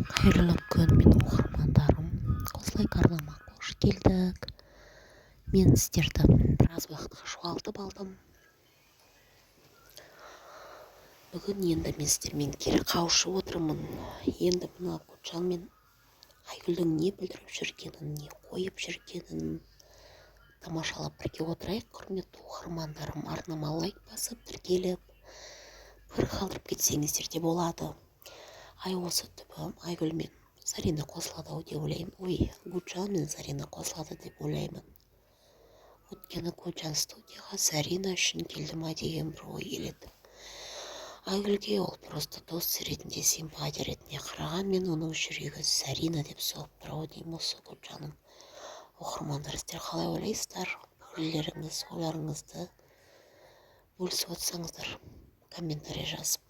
Қайырлы күн, менің оқырмандарым. Осылай арнама қош келдік. Мен сіздерді біраз уақытқа жоғалтып алдым. Бүгін енді мен сіздермен кері қауышып отырмын. Енді мына Гүлжан мен Айгүлдің не білдіріп жүргенін, не қойып жүргенін тамашалап бірге отырайық. Құрметті оқырмандарым, арнама лайк басып, тіркеліп, пікір қалдырып кетсеңіздер де болады. Ай осы түбі Айгүл мен Зарина қосылады ау деп ойлаймын. Гүлжан мен Зарина қосылады деп ойлаймын. Өйткені Гүлжан студияға Зарина үшін келді ма деген бір ой келеді. Айгүлге ол просто дос ретінде, симпатия ретінде қараған, мен оның жүрегі Зарина деп соғып тұр ау деймін. Осы Гүлжанның оқырмандар, сіздер қалай ойлайсыздар? Пікірлеріңіз, ойларыңызды бөлісіп отырсаңыздар, комментарий жазып.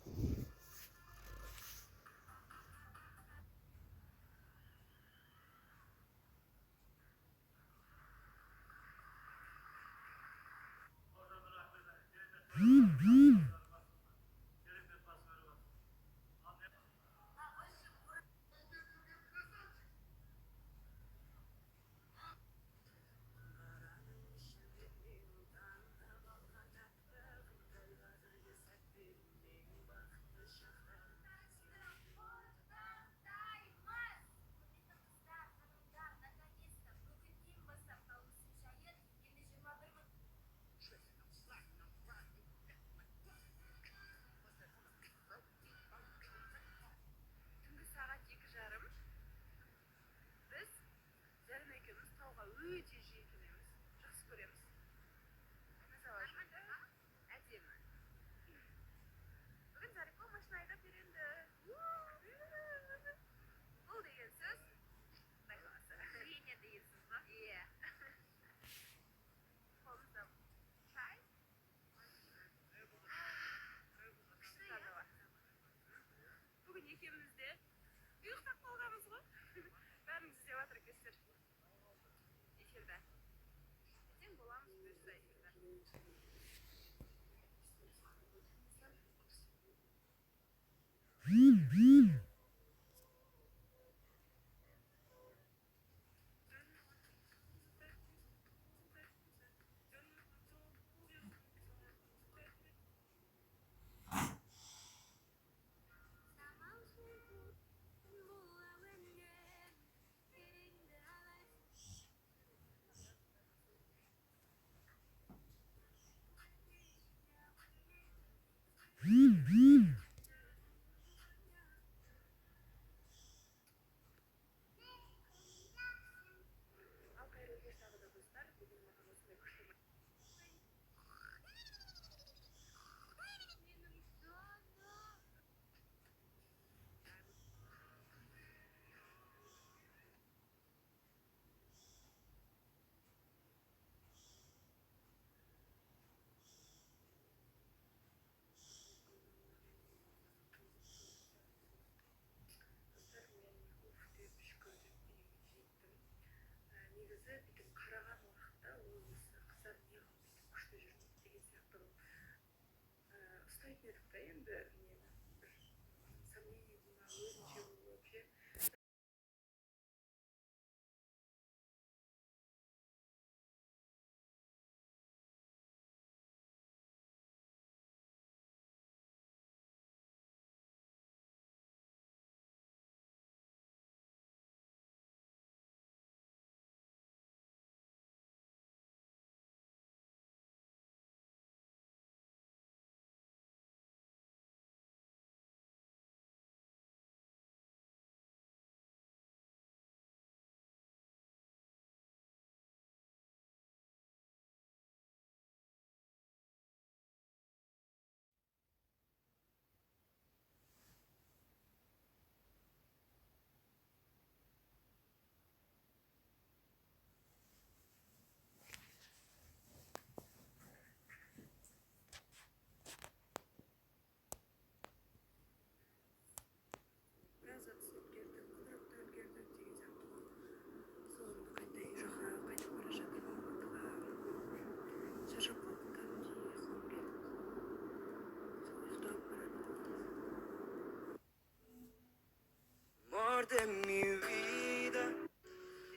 amor de mi vida.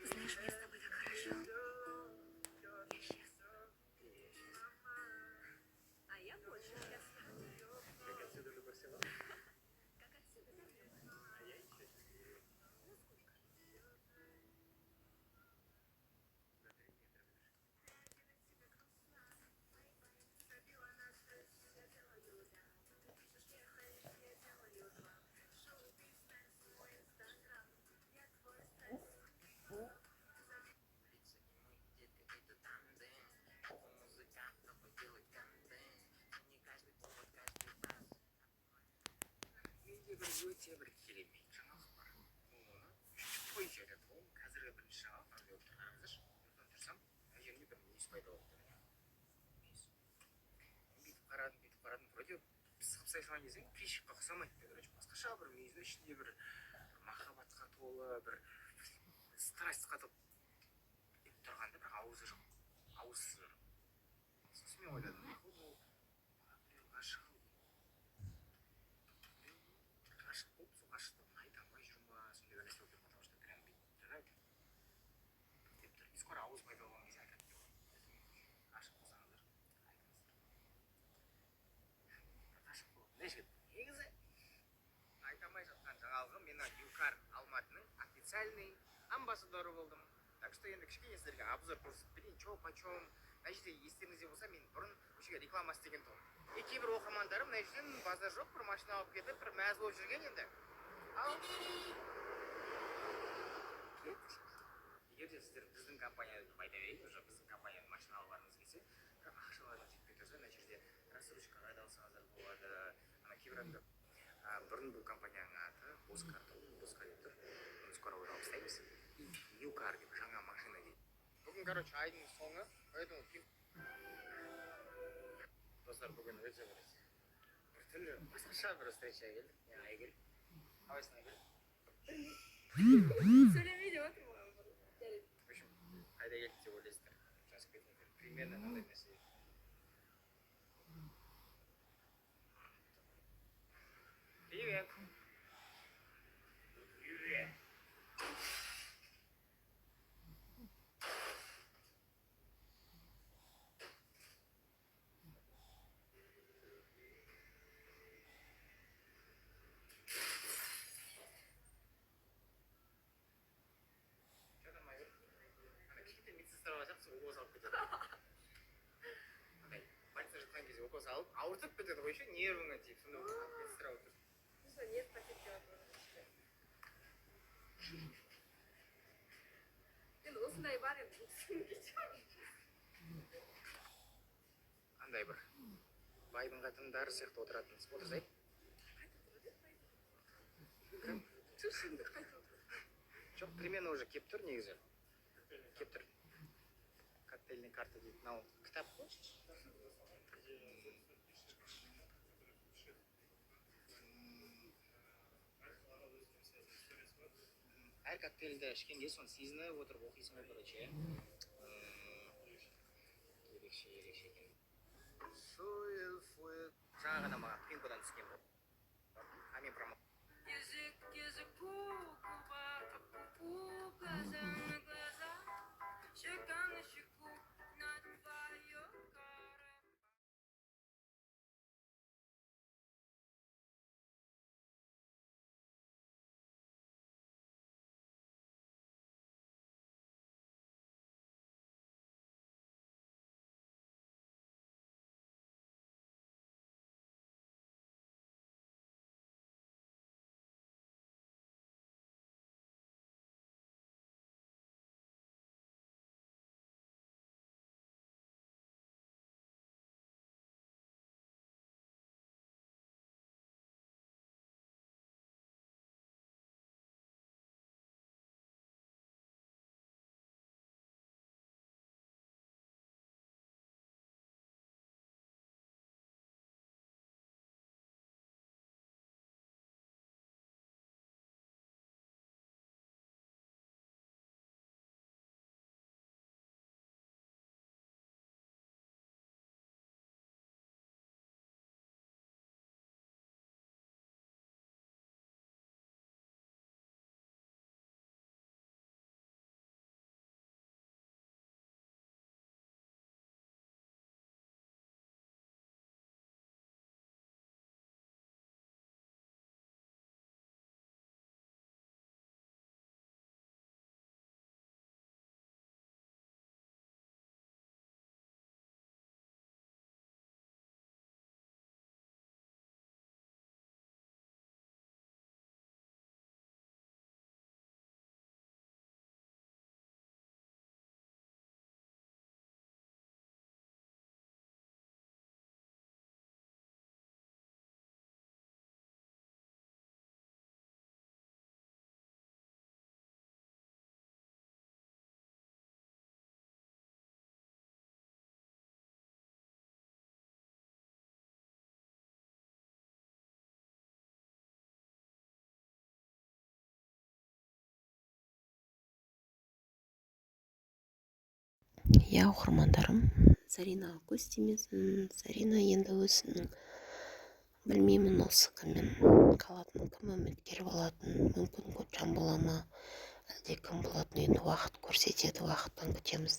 Знаешь, мне с тобой так хорошо. А я больше счастлива. Как отсюда до Барселоны? Как отсюда до Барселоны? А я еще. Ну сколько? На 3 метра. өте бір керемет жаңалық бар. Оны қой жаратып ол қазіргі бірінші жаңалық қандай болып тұр қараңыздаршы. Соны тұрсам мына жерінде бір мүйіз пайда болып тұр. Мүйіз. Бүйтіп қарадым, вроде пысқып сайған кезде прищипқа ұқсамайды. Короче, басқаша бір мүйіздің ішінде бір махаббатқа толы, бір страстьқа толы тұрғанда бір ауызы жоқ. Ауызсыз. Сосын мен ойладым, бұл ғашық болып, сол ғашықтығын айта алмай жүр ма, сондай бір нәрсе болып тұр ма, потому что прям бүйтіп деп тұр. Скоро ауыз пайда болған кезде айтады деп ғой. Ғашық болсаңыздар, айтыңыздар. Ғашық болу. Мына жігіт негізі айта алмай жатқан жаңалығы мен Юкар Алматының официальный амбассадоры болдым. Так что енді кішкене сіздерге обзор көрсетіп берейін, чо почем. Мына жерде естеріңізде болса, мен бұрын бұл жерге реклама істеген тұғым. Кейбір оқырмандарым мына жерден базар жоқ, бір машина алып кетіп, бір мәз болып жүрген енді. Ал егер де сіздер біздің компанияны пайда берейін, уже біздің компанияның машина алғаныңыз келсе, бірақ ақшаларыңыз жетпей тұрса, мына жерде рассрочкаға айдалсаңыздар болады. Ана кейбір бұрын бұл компанияның аты Оскар деп тұр. Оны скоро ойлап тастаймыз. Юкар деп жаңа машина дейді. Бүгін, короче, айдың соңы, поэтому достар, бүгін өте бір түрлі басқаша бір встреча келдік. Мен Айгүл. Қалайсың, Айгүл? Сөйлемей деп отырмын ғой. В общем, қайда келдік деп ойлайсыздар. Жазып кетіңіздер. Примерно қандай нәрсе. Привет. Привет. Что там, Айгүл? Ана кішкентай медсестра жақсы укол салып кетеді. Андай больницада жатқан кезде укол салып, ауыртып кетеді ғой, ше нервыңа тиіп, сонда медсестра отыр. Что, нет, хотеть делать? Енді осындай бар енді қандай бір байдың қатындары сияқты отыратын отырсай. Жоқ, примерно уже кеп тұр негізі. Кеп тұр. Коктейльный карта дейді. Мынау кітап қой. Әр коктейльді ішкенде соны сезініп отырып оқисың ғой, короче. Ерекше екен. Жаңа ғана маған пинкодан түскен болды. А мен промоут. Щека на щеку, на твое иә оқырмандарым, Заринаға көз тимесін. Зарина енді өзінің білмеймін осы кіммен қалатын, кім үміткер болатын, мүмкін Кочан бола ма, әлде кім болатын, енді уақыт көрсетеді, уақыттан күтеміз.